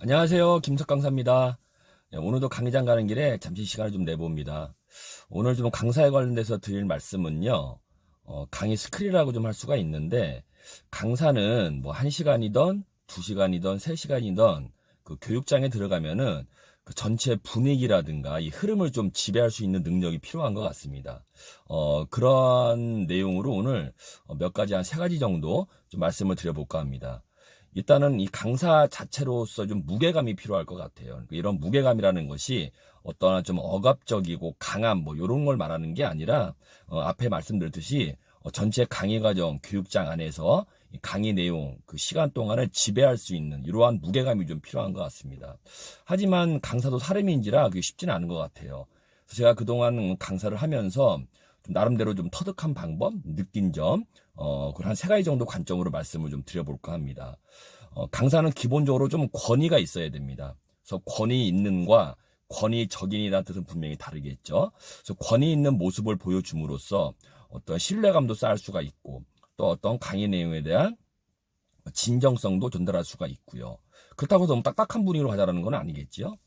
안녕하세요. 김석 강사입니다. 네, 오늘도 강의장 가는 길에 잠시 시간을 좀 내봅니다. 오늘 좀 강사에 관련돼서 드릴 말씀은요. 강의 스크린이라고 좀 할 수가 있는데 강사는 뭐 1시간이든 2시간이든 3시간이든 그 교육장에 들어가면은 그 전체 분위기라든가 이 흐름을 좀 지배할 수 있는 능력이 필요한 것 같습니다. 그런 내용으로 오늘 몇 가지 한 3가지 정도 좀 말씀을 드려볼까 합니다. 일단은 이 강사 자체로서 좀 무게감이 필요할 것 같아요. 이런 무게감이라는 것이 어떠한 좀 억압적이고 강함 뭐 이런 걸 말하는 게 아니라 앞에 말씀드렸듯이 전체 강의 과정 교육장 안에서 이 강의 내용 그 시간 동안을 지배할 수 있는 이러한 무게감이 좀 필요한 것 같습니다. 하지만 강사도 사람인지라 그게 쉽지는 않은 것 같아요. 그래서 제가 그동안 강사를 하면서 좀 나름대로 좀 터득한 방법, 느낀 점, 그걸 한 3가지 정도 관점으로 말씀을 좀 드려볼까 합니다. 강사는 기본적으로 좀 권위가 있어야 됩니다. 그래서 권위 있는과 권위적인이라는 뜻은 분명히 다르겠죠. 그래서 권위 있는 모습을 보여줌으로써 어떤 신뢰감도 쌓을 수가 있고 또 어떤 강의 내용에 대한 진정성도 전달할 수가 있고요. 그렇다고 해서 너무 딱딱한 분위기로 가자라는 건 아니겠죠.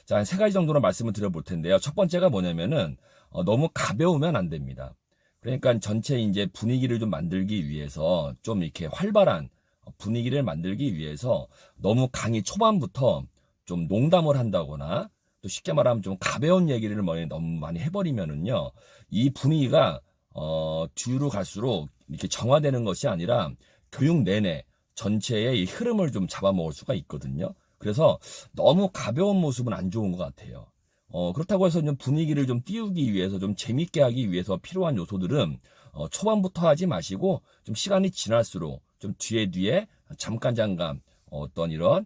자, 한 3가지 정도로 말씀을 드려볼 텐데요. 첫 번째가 뭐냐면은 너무 가벼우면 안 됩니다. 그러니까 전체 이제 분위기를 좀 만들기 위해서 좀 이렇게 활발한 분위기를 만들기 위해서 너무 강의 초반부터 좀 농담을 한다거나 또 쉽게 말하면 좀 가벼운 얘기를 너무 많이 해버리면은요, 이 분위기가 뒤로 갈수록 이렇게 정화되는 것이 아니라 교육 내내 전체의 이 흐름을 좀 잡아먹을 수가 있거든요. 그래서 너무 가벼운 모습은 안 좋은 것 같아요. 그렇다고 해서 좀 분위기를 좀 띄우기 위해서 좀 재밌게 하기 위해서 필요한 요소들은 초반부터 하지 마시고 좀 시간이 지날수록 좀 뒤에 잠깐 어떤 이런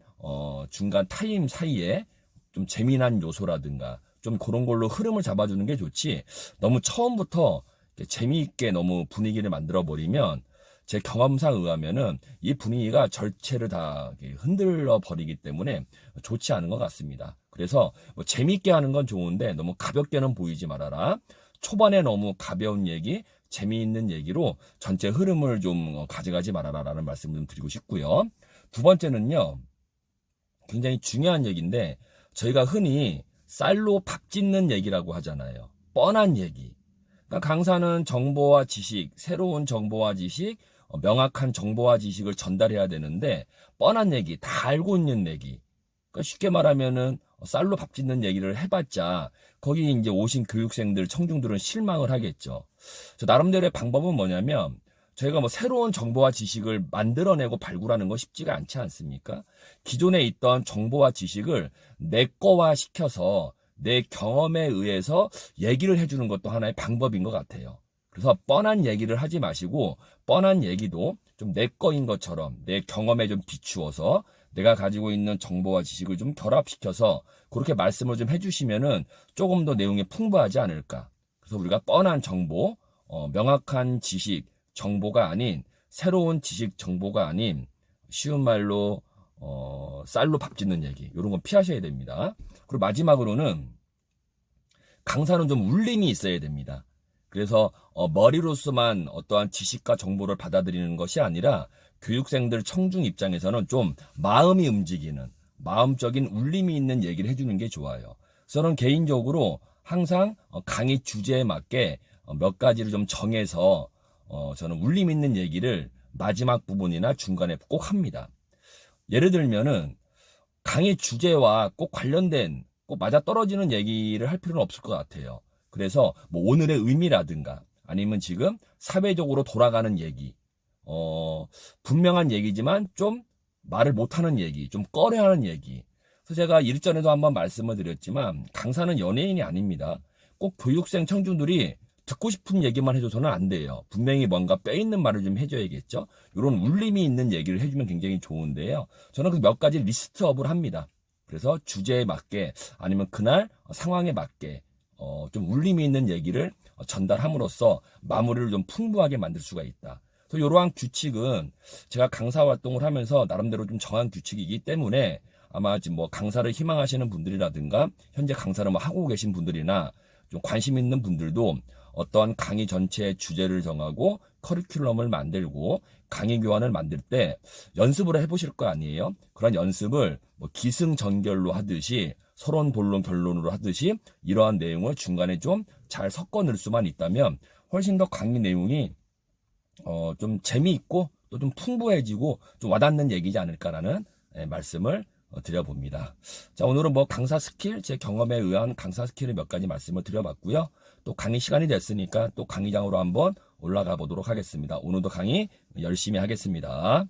중간 타임 사이에 좀 재미난 요소라든가 좀 그런 걸로 흐름을 잡아주는 게 좋지, 너무 처음부터 재미있게 너무 분위기를 만들어 버리면 제 경험상 의하면은 이 분위기가 절체를 다 흔들어 버리기 때문에 좋지 않은 것 같습니다. 그래서 뭐 재미있게 하는 건 좋은데 너무 가볍게는 보이지 말아라. 초반에 너무 가벼운 얘기, 재미있는 얘기로 전체 흐름을 좀 가져가지 말아라라는 말씀을 좀 드리고 싶고요. 두 번째는요, 굉장히 중요한 얘기인데 저희가 흔히 쌀로 밥 짓는 얘기라고 하잖아요. 뻔한 얘기. 그러니까 강사는 정보와 지식, 새로운 정보와 지식, 명확한 정보와 지식을 전달해야 되는데 뻔한 얘기, 다 알고 있는 얘기. 그러니까 쉽게 말하면은 쌀로 밥 짓는 얘기를 해봤자 거기 이제 오신 교육생들, 청중들은 실망을 하겠죠. 나름대로의 방법은 뭐냐면 저희가 뭐 새로운 정보와 지식을 만들어내고 발굴하는 거 쉽지가 않지 않습니까? 기존에 있던 정보와 지식을 내 거화 시켜서 내 경험에 의해서 얘기를 해주는 것도 하나의 방법인 것 같아요. 그래서 뻔한 얘기를 하지 마시고 뻔한 얘기도 좀 내 거인 것처럼 내 경험에 좀 비추어서 내가 가지고 있는 정보와 지식을 좀 결합시켜서 그렇게 말씀을 좀 해주시면은 조금 더 내용이 풍부하지 않을까. 그래서 우리가 뻔한 정보, 명확한 지식, 정보가 아닌 새로운 지식 정보가 아닌 쉬운 말로 쌀로 밥 짓는 얘기, 이런 건 피하셔야 됩니다. 그리고 마지막으로는 강사는 좀 울림이 있어야 됩니다. 그래서 머리로서만 어떠한 지식과 정보를 받아들이는 것이 아니라 교육생들 청중 입장에서는 좀 마음이 움직이는 마음적인 울림이 있는 얘기를 해주는 게 좋아요. 저는 개인적으로 항상 강의 주제에 맞게 몇 가지를 좀 정해서 저는 울림 있는 얘기를 마지막 부분이나 중간에 꼭 합니다. 예를 들면은 강의 주제와 꼭 관련된 꼭 맞아떨어지는 얘기를 할 필요는 없을 것 같아요. 그래서 뭐 오늘의 의미라든가 아니면 지금 사회적으로 돌아가는 얘기, 분명한 얘기지만 좀 말을 못하는 얘기, 좀 꺼려하는 얘기. 그래서 제가 일전에도 한번 말씀을 드렸지만 강사는 연예인이 아닙니다. 꼭 교육생 청중들이 듣고 싶은 얘기만 해줘서는 안 돼요. 분명히 뭔가 빼있는 말을 좀 해줘야겠죠. 이런 울림이 있는 얘기를 해주면 굉장히 좋은데요. 저는 그 몇 가지 리스트업을 합니다. 그래서 주제에 맞게 아니면 그날 상황에 맞게 좀 울림이 있는 얘기를 전달함으로써 마무리를 좀 풍부하게 만들 수가 있다. 그래서 이러한 규칙은 제가 강사 활동을 하면서 나름대로 좀 정한 규칙이기 때문에 아마 지금 뭐 강사를 희망하시는 분들이라든가 현재 강사를 뭐 하고 계신 분들이나 좀 관심 있는 분들도 어떠한 강의 전체의 주제를 정하고 커리큘럼을 만들고 강의 교환을 만들 때 연습을 해보실 거 아니에요. 그런 연습을 뭐 기승전결로 하듯이 서론, 본론, 결론으로 하듯이 이러한 내용을 중간에 좀 잘 섞어 넣을 수만 있다면 훨씬 더 강의 내용이 좀 재미있고 또 좀 풍부해지고 좀 와닿는 얘기지 않을까라는 말씀을 드려봅니다. 자, 오늘은 뭐 강사 스킬, 제 경험에 의한 강사 스킬을 몇 가지 말씀을 드려봤고요. 또 강의 시간이 됐으니까 또 강의장으로 한번 올라가 보도록 하겠습니다. 오늘도 강의 열심히 하겠습니다.